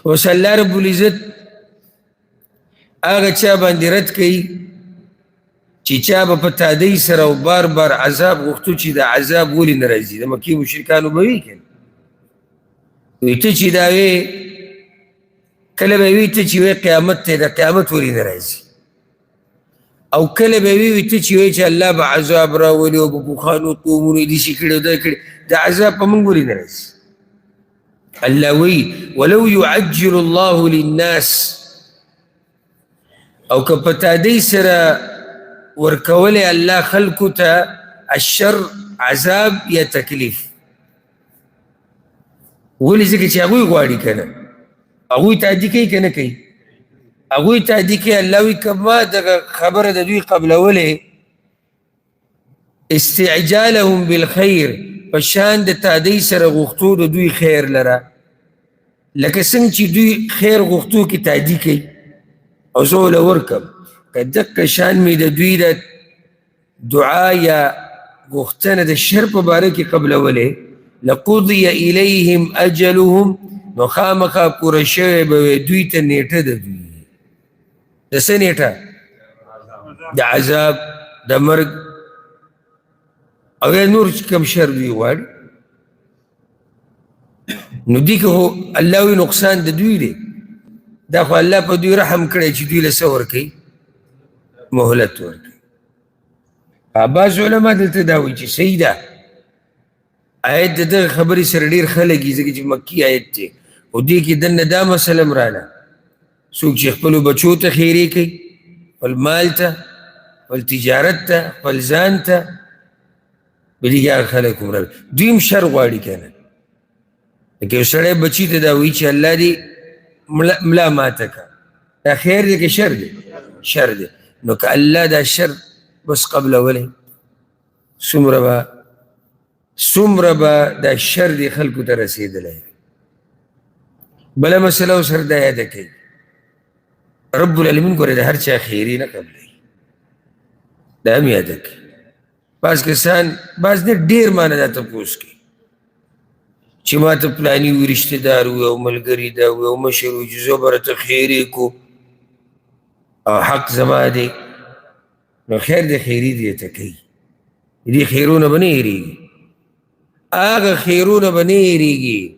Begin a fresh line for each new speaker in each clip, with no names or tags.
اوس الله رب العزت هغه چا باندې رد کوي چې چا به په تادۍ سره او بار بار عذاب غوښتو چې د عذاب ولې نه راځي. د مکې مشرکانو به وي که وایي ته چې دا وې کله به وي ته چې وې قیامت دی د قیامت ولې نه راځي، او کله به وي ته چې وې چې الله به عذاب راولي او په پخوانو قومونو یې داسې کړي او دا کړي، د عذاب په موږ ولې نه راځي. الله وی ولو يعجل الله للناس، او که په تادۍ سره ورکولی الله خلکو ته الشر عذاب یا تکلیف، ولې ځکه چې هغوی غواړي که نه، هغوی تادي کوي که نه کوي، هغوی تادي کوي. الله وی که ما دغه خبره د دوی قبلولی استعجالهم بالخیر په شان د تادۍ سره غوښتو د دوی خیر لره، لکه څنګه چې دوی خیر غوښتو کې تادي کوي او زه وله ورکم، که دقه شان مې د دوی د دعا یا غوښتنه د شر په باره کې قبلولی لقضي الیهم اجلهم، نو خامخا پوره شوی به وی دوی ته نیټه د دوی د څه نیټه؟ د عذاب د مرګ او یا نور کم شر دوی غواړي. نو دی که الله وی نقصان د دوی دی، دا خو الله په دوی رحم کړی چې دوی له څه ورکوي؟ مهلت ورکوي. بعض علما دلته دا وایي چې صحیح ده آیت د دغه خبرې سره ډېر ښه لګي ځکه چې مکي آیت دی، خو دې کې دننه دا مسله هم راله څوک چې خپلو بچو ته خیرې کوي، خپل مال ته، خپل تجارت ته، خپل ځان ته، بلې کې هغه خلک هم راله دوی هم شر غواړي که نه. لکه یو سړی بچي ته دا وایي چې الله دې ملا ماته که، دا خیر دی که شر دی؟ شر دی. نو که الله دا شر بس قبلولی څومره به دا شر دی خلکو ته رسېدلی. بله مسله ورسره دا یاده کوي رب العالمین ګوره د هر چا خیري نه قبلوي، دا هم یاده کوي. بعض کسان بعض نه ډېر مانه دا تپوس کوي چې ما ته پلاني وي رشته دار وي او ملګري دا وي او مشر وي چې زه به راته خیرې کو او حق زما دی، نو خیر دی خیري دی ته کوي، دې خیرونه به نه هېرېږي، هغه خیرونه به نه هېرېږي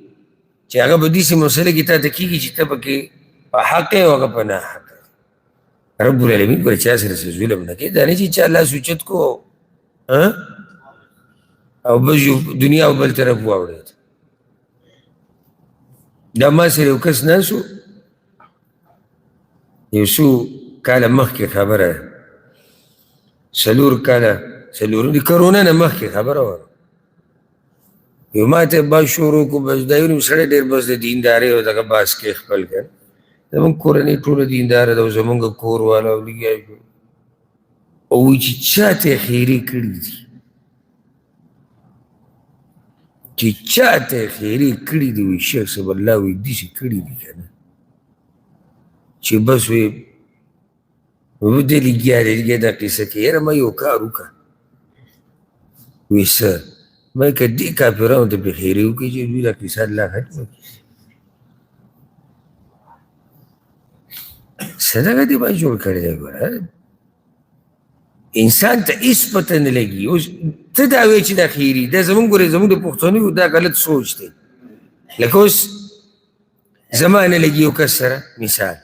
چې هغه به داسې مسله کې تا ته کېږي چې ته پکې په حق یې او هغه په ناحق. رب العالمین ګوره چا سره څه ظلم نه کوي، دا نه چې چا لاس اوچت کو او بس دنیا او بل طرف واوړېد. دا ما سره یو کس ناست و یو څو کاله مخکې خبره، څلور کاله د کرونا نه مخکې خبره وه، یو ما ته بس شروع کو بس دا یو سړی ډېر بس د دیندارۍ او دغه باس کې خپل کړ، زمونږ کورنۍ ټوله دینداره ده او زمونږ کور والا او لګیا او وایي چې چا ته یې خیرې کړي دي، چې چا ته یې خیرې کړي دي، وایي شیخ صاحب الله وایي داسې کړي دي که نه چې بس وایي دې لګیا دی دا قصه کوي، یاره ما یو کار وکړه، وایي څه؟ ما که دې کافرانو ته پرې خیرې وکړي چې دوی دا قصه الله ختمه کړي، څه دغه دې باندې جوړ کړی دی. ګوره انسان ته هېڅ پته نه لګي. اوس ته دا وایې چې دا خیري، دا زمونږ ګورې زمونږ د پښتنو دا غلط سوچ دی. لکه اوس زما نه لګي یو کس سره مثال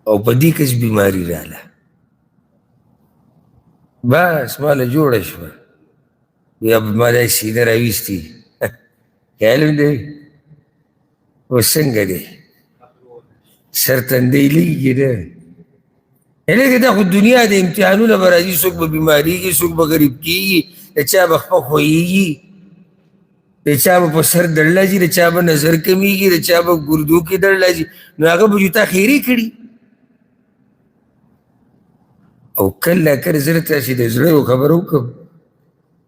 او په دې کس بیماري راله، بس ماله جوړه شوه، بیا ما دا سینه راویستي خیال مې دی اوس څنګه دی سر تندی لګي نه هلکه دا خو دنیا د امتحانونه به راځي، څوک به بیماریږي، څوک به غریب کېږي، د چا به خپه خویږي، د چا به په سر دړ لځي، د چا به نظر کمیږي، د چا به ګردو کې دړ لځي، نو هغه به تا خیرې کړي. او کله کله زه تاسې د زړه یو خبره وکړم،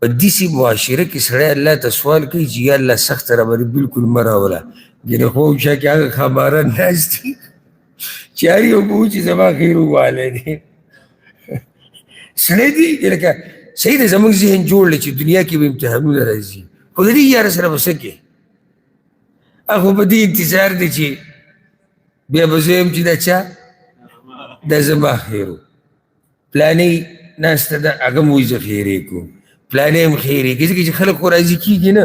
په داسې معاشره کې سړی الله ته سوال کوي چې یا الله سخته راباندې بالکل مه راوله، ګنې خوب شا کې هغه خماران ناست دي چې هر یو به چې زما خیر ووالی دی سړی دی لکه صحیح دی زموږ ذهن جوړ دی چې دنیا کې به امتحانونه راځي، خو د دې یاره سره به څه کوې؟ اخو په دې انتظار دی چې بیا به زه یم چې دا چا دا زما خیر و پلانې ناسته ده هغه م وایي زه خیرې کوم پلانې هم خیرې کوي ځکه چې خلک خو راضي کېږي نه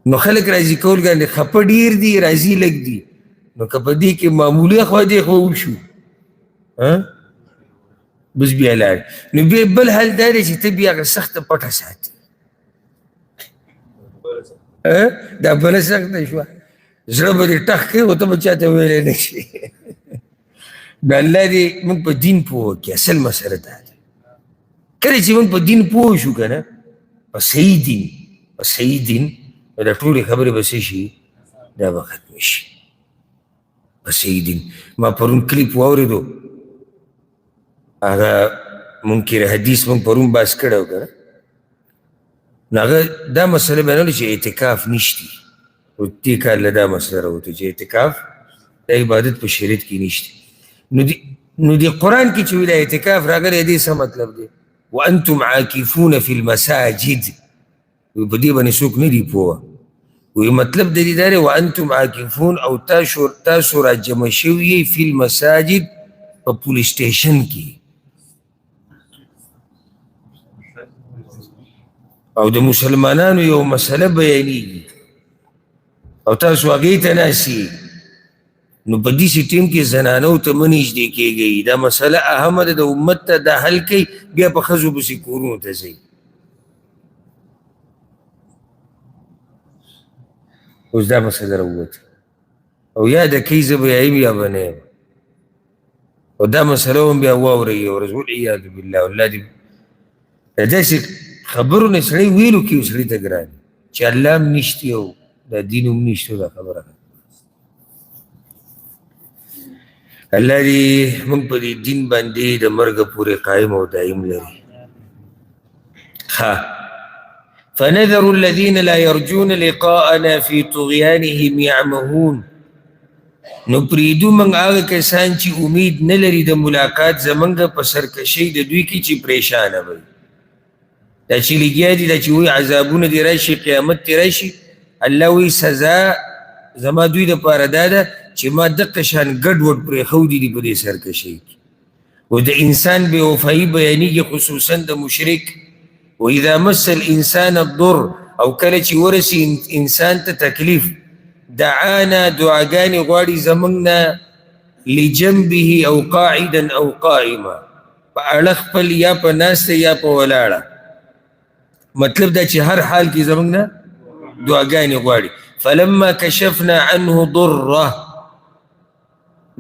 نو خلک راضي کول ګاندې خفه ډېر دي راضي لږ دي نو که په دې کې معمولي خوا دې خوا وشو بس بیا لاړ نو بیا بل حال دا دی چې ته بیا هغه سخته پټه ساتي دا بله سخته شوه زړه به دې ټخ کوي خو ته به چاته ویلی نه شي نو الله دې موږ په دین پوه کړي اصل مسله دا ده کله چې موږ په دین پوه شو که نه په صحیح دین نو دا ټولې خبرې به څه شي دا به ختمې شي په صحیح دین ما پرون کلیپ واورېدو هغه منکر حدیث موږ پرون بحث کړی و که نه نو هغه دا مسله بیانوله چې اعتکاف نشتی او دې کال له دا مسله راوته چې اعتکاف د عبادت په شریعت کې نشتی نو دې قرآن کې چې وي دا اعتکاف راغلی دې څه مطلب دی وانتم عاکفون فی المساجد په دې باندې څوک نه دي پوه وی مطلب د دې دا دی وانتم عاکفون او تاسو را جمع شوي یئ فی المساجد په پولیس سټیشن کې او د مسلمانانو یو مسله بیانېږي او تاسو هغې ته ناست نو په داسې ټیم کې زنانو ته مه نږدې کېږئ دا مسله اهمه ده د امت ته دا حل کوي بیا په ښځو پسې کورونو ته ځئ اوس دا مسله راووته او یا د کوي زه به یا یم یا به نه یم او دا مسله هم بیا واورئ یوه ورځ والعیاذ بالله الله دې د داسې خبرو نه سړی ویلو کې سړي ته ګران چې الله هم نشتي او دا دین هم نشته دا خبره الله دې موږ په دې دین باندې د مرګه پورې قایم او دایم لري فنذر الذين لا يرجون لقاءنا في طغيانهم يعمهون نو پریدو موږ هغه کسان چې امید نه لري د ملاقات زموږ په سرکشۍ د دوی کې چې پریشانه وي دا چې لګیا دي دا چې وایي عذابونه دې راشي قیامت دې راشي الله وایي سزا زما دوی دپاره دا ده چې ما دقه شان ګډوډ پرېښودي دي په دې سرکشۍ کې و د انسان بې وفایي بیانېږي خصوصا د مشرک واذا مس الانسان الضر او کله چې ورسي انسان ته تکلیف دعانا دعاګانې غواړي زموږ نه لجنبه او قاعدا او قائما په اړه خپل یا په ناسته یا په ولاړه مطلب دا چې هر حال کې زموږ نه دعاګانې غواړي فلما کشفنا عنه ضره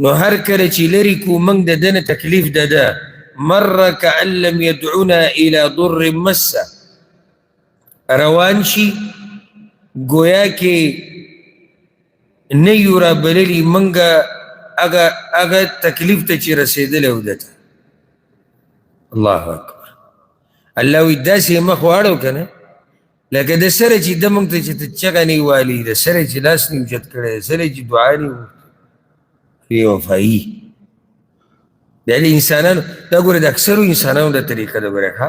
نو هر کله چې لرې کو موږ د ده نه تکلیف د ده مر کأن لم يدعونا الى ضر مسه روان شي گویا کې نه یو را بللي موږ هغه تکلیف ته چې رسېدلی و ده ته الله اکبر الله وایي داسې مخ واړو که نه لکه د سره چې ده موږ ته چې ته چغه نه والي د سره چې لاس نه اوچت کړی د سره چې دعا نه بې وفایي دا د انسانانو دا ګوره د اکثرو انسانانو دا طریقه ده ګوره ښه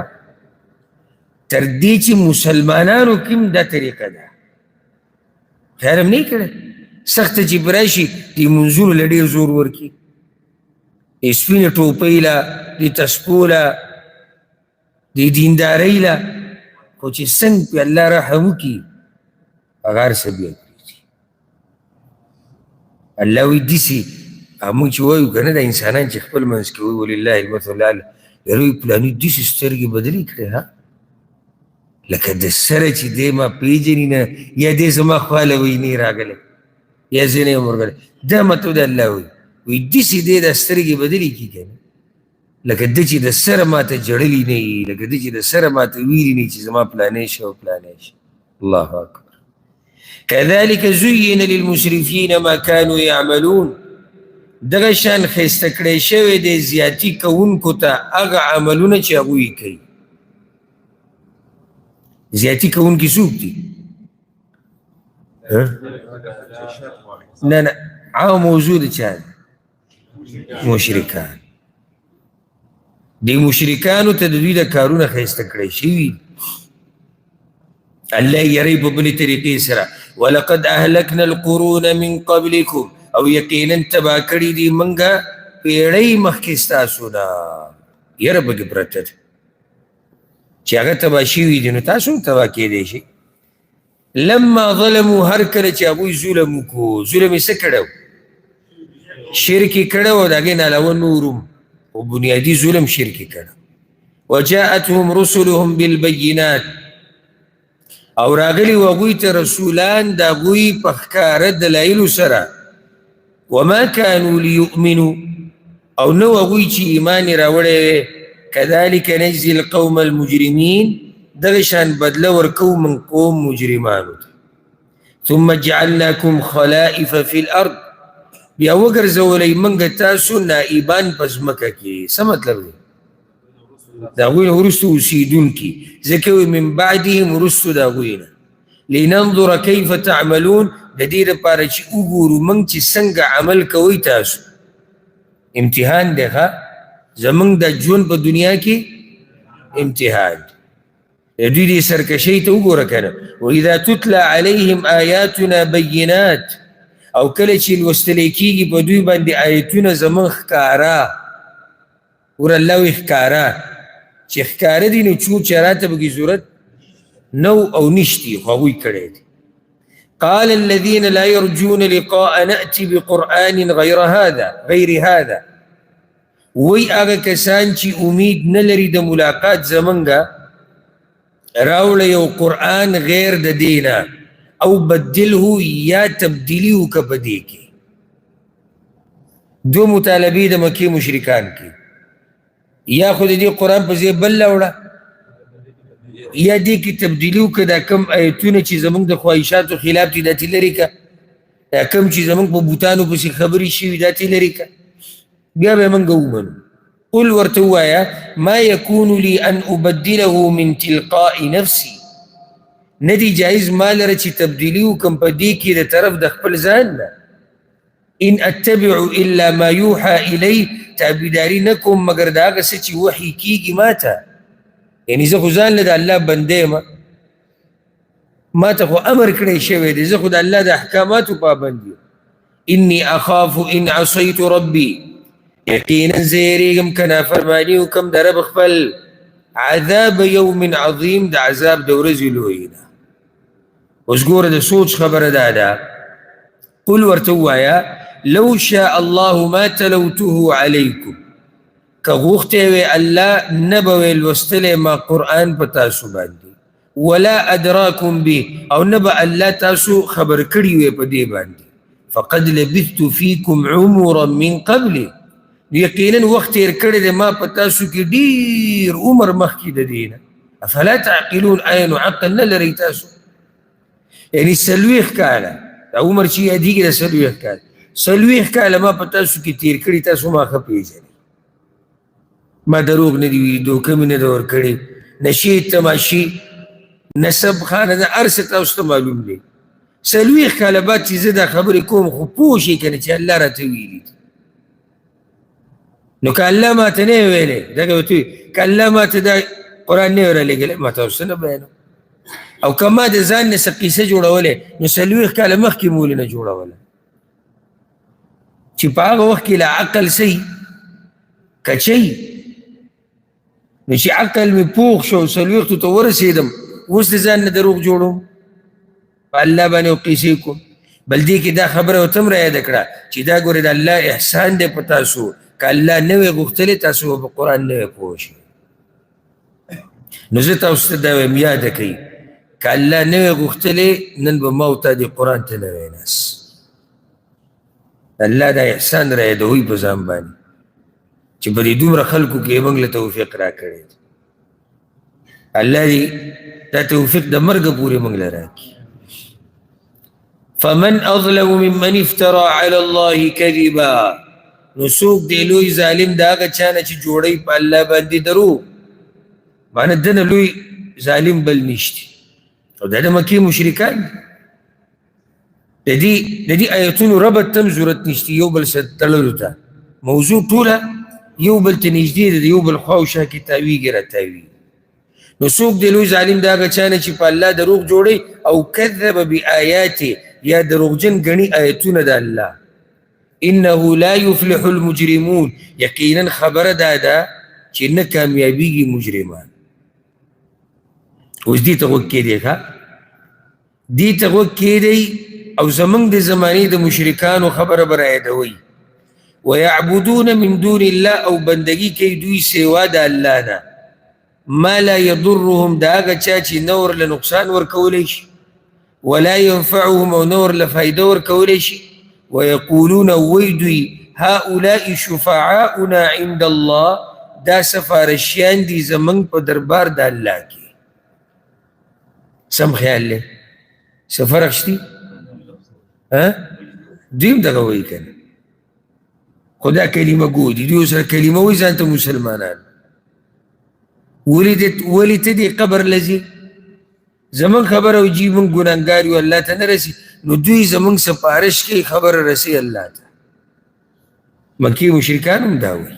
تر دې چې مسلمانانو کې هم دا طریقه ده خیر هم نه یې کړی سخته چې به راشي دې منځونو له ډېر زور ورکړي دې سپینې ټوپۍ له دې تسپو له دې دیندارۍ له خو چې څنګه پې الله رحم وکړي هغه هر څه بیا پرېږدي الله وایي داسې موږ چې وایو که نه دا انسانان چې خپل منځ کې وایي ولله المثل الاعلی یاره پلاني داسې سترګې بدلې کړې ها لکه د سره چې دی ما پېژني نه یا دی زما خواله وایي نه راغلی یا زه نه یم ورغلی دا مطلب د الله وایي داسې دی دا سترګې بدلې کړي که نه لکه ده چې د سره ماته جړلي نه وي لکه ده چې د سره ماته ویلي نه چې زما پلانی شه او پلانی شه الله اکبر كذلك زين للمسرفين ما كانوا يعملون دغه شان ښایسته کړی شوی دی زیاتي کوونکو ته هغه عملونه چې هغوی کوي زیاتي کوونکي څوک دي نه عام موضوع د چا مشرکان دی مشرکانو ته د دوی د کارونه ښایسته کړی شوي الله یری په بلې طریقې سره ولقد اهلكنا القرون من قبلكم او یقینا تبا کړي دي منګه پیړۍ مخکې ستاسو نه. یره پکې پرته ده چې هغه تبا شوي دي نو تاسو هم تبا کېدی شي. لما ظلموا هر کله چې هغوی ظلم وکړو، ظلم یې څه کړی و؟ شرک یې کړی و، د هغې نه علاوه نور هم او بنیادي ظلم شرک یې کړی. وجاءتهم رسلهم بالبینات او راغلي و هغوی ته رسولان د هغوی په ښکاره دلایلو سره. وما كانوا ليؤمنوا او نو هغوی چې ایمان یې راوړی كذلك نجزي القوم المجرمين دغه شان بدله ورکو من قوم مجرمانو. ثم جعلناكم خلائف في الارض بیا وګرځولی موږ تاسو نائبان په ځمکه کې. څه مطلب دی؟ د هغوی نه وروسته اوسېدونکي، ځکه وایي من بعدهم وروستو د هغوی نه. لننظر کیف تعملون د دې دپاره چې وګورو موږ چې څنګه عمل کوئ تاسو. امتحان دی ښه، زموږ د ژوند په دنیا کې امتحان دی. د دوی دې سرکشۍ ته وګوره که نه. واذا تتلى عليهم آیاتنا بینات او کله چې لوستلی کېږي په دوی باندې آیتونه زموږ ښکاره. ور الله وایي ښکاره، چې ښکاره دي نو چور چراته پکې ضرورت نو او نشتی، خو هغوی کړی دی. قال الذين لا يرجون لقاء نأتي بقرآن غير هذا وی هغه کسان چې امید نه لري د ملاقات زمونږه راوړه یو قرآن غیر د دې نه او بدله یا تبدیلي وکړه په دې کې. دو مطالبې د مکې مشرکان کې، یا خو د دې قرآن په ځای بل راوړه یا دې کې تبدیلي وکړه. دا کم ایتونه چې زمونږ د خواهشاتو خلاف دي دا تې لرې کړه. دا کم چې زمونږ په بوتانو پسې خبرې شوي دا تې لرې کړه. بیا به موږ ومنو. قل ورته ووایه ما یکون لی ان ابدله من تلقاء نفسي، نه دی جایز ما لره چې تبدیلي وکړم په دې کې د طرف د خپل ځان نه. ان اتبع الا ما یوحى الی، تابعداري نه کوم مګر د هغه څه چې وحي کېږي ما ته. یعنې زه خو ځان له د الله بنده یم، ما ته خو امر کړی شوی دی، زه خو د الله د احکاماتو پابند یم. انی اخاف ان عصیت ربي، یقینا زه یېرېږم که نافرماني وکړم د رب خپل. عذاب یوم عظیم، د عذاب د ورځې لویې نه. اوس ګوره د سوچ خبره دا ده. قل ورته ووایه لو شاء الله ما تلوته علیکم، که غوښتی وی الله نه به وی لوستلی ما قرآن په تاسو باندې. ولا ادراکم به، او نه به الله تاسو خبر کړي وی په دې باندې. فقد لبثت فیکم عمرا من قبل، یقینا وخت تېر کړی دی ما په تاسو کې ډېر عمر مخکې د دې نه. افلا تعقلون، آیا نو عقل نه لرئ تاسو؟ یعنې 40 کاله دا عمر چې یادېږي د 40 کاله، 40 کاله ما په تاسو کې تېر کړي، تاسو ما ښه پېژنئ. ما دروغ نه دي ویلي، دوکه مې نه ده ورکړې، نشې تماشې نسب خانه هر څه تاسو ته معلوم دی. 40 کاله بعد چې زه دا خبرې کوم خو پوه شئ که نه چې الله راته ویلي دي. نو که الله ما ته نه وی ویلی، دغه ورته وي که الله ما ته دا قرآن نه وی رالېږلی ما تاسو نه بیانوم. او که ما د ځان نه څه قیسه جوړولی نو 40 کاله مخکې مو ولې نه جوړوله، چې په هغه وخت کې لا عقل صحیح کچی. نو چې عقل مې پوخ شو 40 ته ورسېدم، اوس د ځان نه دروغ جوړوم په الله باندې او قیسې کوم. بل دې کې دا خبره ورته هم رایاده کړه چې دا ګورې د الله احسان دی په تاسو، که الله نه وی غوښتلی تاسو به په قرآن نه وی پوه شئ. نو زه تاسو ته دا وایم یاده کوئ، که الله نه وی غوښتلی نن به ما او تا دې قرآن ته نه وی ناست. الله دا احسان رایادوئ په ځان باندې چې په دې دومره خلکو کې موږ له توفیق راکړی دی. الله دې دا توفیق د مرګه پورې موږ له راکړي. فمن اظلم ممن افترى على الله كذبا، نو څوک دی لوی ظالم د هغه چا نه چې جوړوي په الله باندې دروغ. معنی ده نه لوی ظالم بل نشته. او دا د مکې مشرکان دي. د دې آیتونو ربط ته هم ضرورت نشته یو بل سره تړلو ته. موضوع ټوله یو بل ته نږدې ده، د یو بل خوا او شا کې تاویږي را تاویږي. نو څوک دی لوی ظالم د هغه چا نه چې په الله دروغ جوړوي او کذب بآیاتې یا دروغجن ګڼي آیتونه د الله. انه لا يفلح المجرمون، یقینا خبره دا ده چې نه کامیابیږي مجرمان. اوس دې ته غوږ کېدی ښه، دې ته غوږ کېدی او زمونږ د زمانې د مشرکانو خبره به رایادوئ. ویعبدون من دون الله، او بندگی کوي دوی سوا د الله نه، ما لا یضرهم، د هغه چا چې نه ورله نقصان ورکولی شي، ولا ينفعهم، او نه ورله فایده ورکولی شي. ویقولون، وی دوی هؤلاء شفعاؤنا عند الله، دا سفارشیان دي زمونږ په دربار د الله کې. سم خیال دی؟ څه فرق شتي؟ دوی هم دغه وایي که نه، خو دا کلمه ګو دي، دوی سره کلمه وایي ځان ته مسلمانان. ولې ته دې قبر لځي؟ زمونږ خبره وجي مونږ ګناهګار یو الله ته نه رسي، نو دوی زمونږ سفارش کوي خبره رسي الله ته. مکې مشرکان هم دا وایي.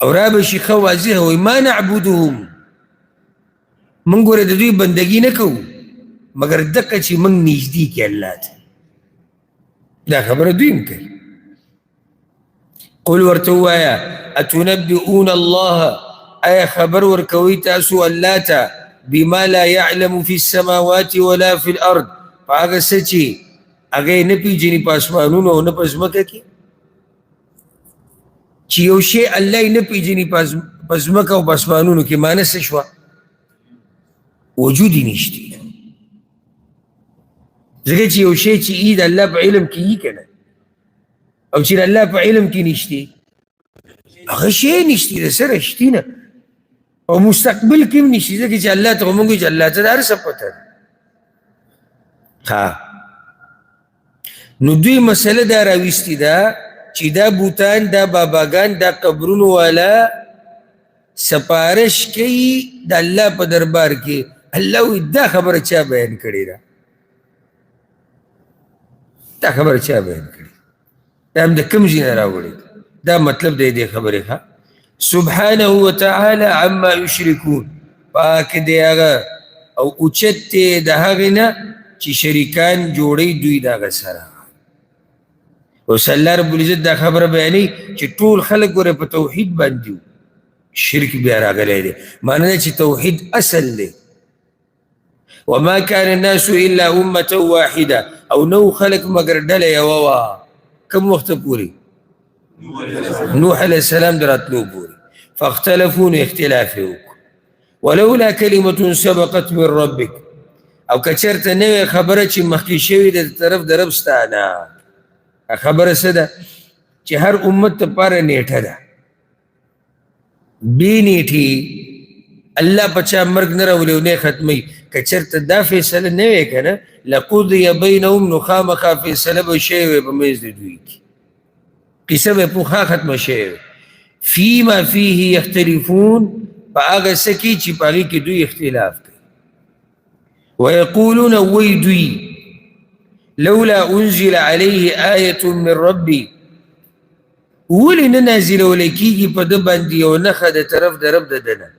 او را به شي ښه واضحه وایي ما نعبدهم، مونږ ګوره د دوی بندګي نه کوو مګر دقه چې مونږ نږدې کړي الله ته. دا خبره دوی هم کوي. قل ورته ووایه اتنبئون الله، آیا خبر ورکوئ تاسو الله ته بما لا يعلم في السماوات ولا في الارض، په هغه څه چې هغه یې نه پېژني په اسمانونو او نه په ځمکه کې. چې یو شی الله یې نه پېژني په ځمکه او په اسمانونو کې، معنی څه شوه؟ وجود یې نشته. ځکه چې یو شی چې ای د الله په علم کې یي که نه، او چې د الله په علم کې نشته، هغه شی نشته، د سره شتي نه، او مستقبل کې هم نشته. ځکه چې الله ته خو مونږ وایو چې الله ته د هر څه پته ده. نو دوی مسله دا راویستې ده چې دا بوتان، دا باباګان، دا قبرونو والا سپارش کوي د الله په دربار کې. الله وایي دا خبره چا بیان کړې ده؟ دا خبره چا بیان کړې؟ دا هم د کوم ځای نه راوړې؟ دا مطلب دی دې خبرې ښه. سبحانه وتعالى عما يشركون، پاک دی هغه او اوچت دی د هغې نه چې شریکان جوړوي دوی د هغه سره. اوس الله رب العزت دا خبره بیانوي چې ټول خلک ګوره په توحید باندې وو، شرک بیا راغلی دی. معنی ده چې توحید اصل دی. وما كان الناس الا امة واحده، او نو خلق مگر ډله یوه وه. کم وخت پورې؟ نوح علیه السلام دراتلو پورې. فاختلفوا، نو اختلاف یې وکړو. ولولا کلمة سبقت من ربک، او که چېرته نوې خبره چې مخکې شوې ده د طرف د رب ستا نه. خبره څه ده؟ چې هر امت دپاره نیټه ده، بې نیټې الله په چا مرګ نه راولي او نه ختموي. که چېرته دا فیصله نه وی که نه، لقضی بینهم، نو خامخا فیصله به شوې وی په منځ د دوی کې، قصه به پوخا ختمه شوې وی. فیما فیه یختلفون، په هغه څه کې چې په هغې کې دوی اختلاف کوي. ویقولون، وی دوی لولا انزل علیه آیة من ربی، ولې نه نازلولی کېږي په ده باندې یو نښه د طرف د رب د ده نه؟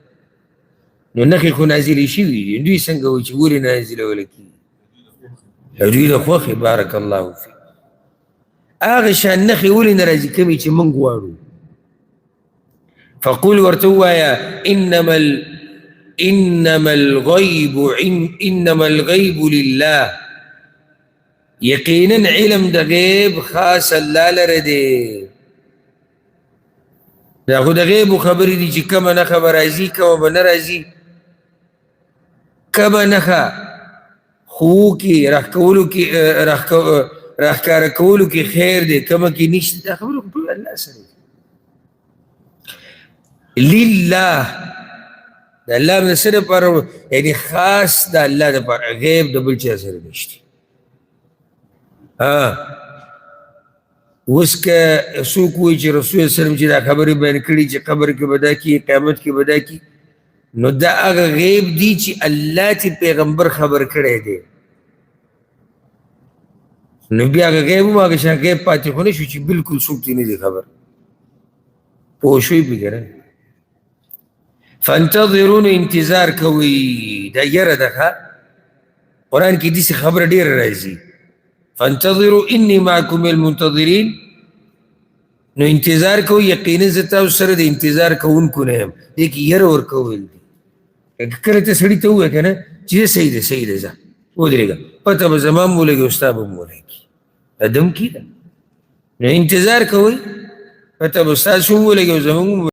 نو نښې خو نازلې شوي دي، دوی څنګه وایي چې ولې نه نازلولی کېږي؟ دوی د خوښې بارک الله فی هغه شان نښې ولې نه راځي کومې چې موږ غواړو. فقل ورته ووایه انما الغیب لله، یقینا علم د غیب خاص الله لره دی. دا خو د غیبو خبرې دي چې کومه نښه به راځي کومه به نه راځي، کومه نښه خو کې راښکاره کولو کې خیر دی، کومه کې نشته. دا خبره خو ټول الله سره دی. لله، د الله د څه دپاره؟ یعنې خاص د الله دپاره، غیب د بل چا سره نشته. اوس که څوک وایي چې رسول الله وسلم چې دا خبرې بیان کړي چې قبر کې به دا کي، قیامت کې به دا کي، نو دا هغه غیب دی چې الله چې پیغمبر خبر کړی دی. نو بیا هغه غیب هم هغه شان غیب پاتې خو نه شو چې بلکل څوک ترې نه دی خبر. پوه شوئ پکې که نه؟ فانتظرون انتظار کوي دا یره ده قرآن کې داسې خبره ډېره راځي فانتظروا انی معکم المنتظرین نو انتظار کوي یقینا زه تاسو سره د انتظار کوونکو نه یم دې کې یره ورکول دي کله ته سړي ته ووایه که نه چې صحیح ده صحیح ده ځه ودرېږه پته به زما هم ولګي او ستا به هم ولګي دا دمکي ده نو انتظار کوئ پته به ستاسو هم ولګي او زموږ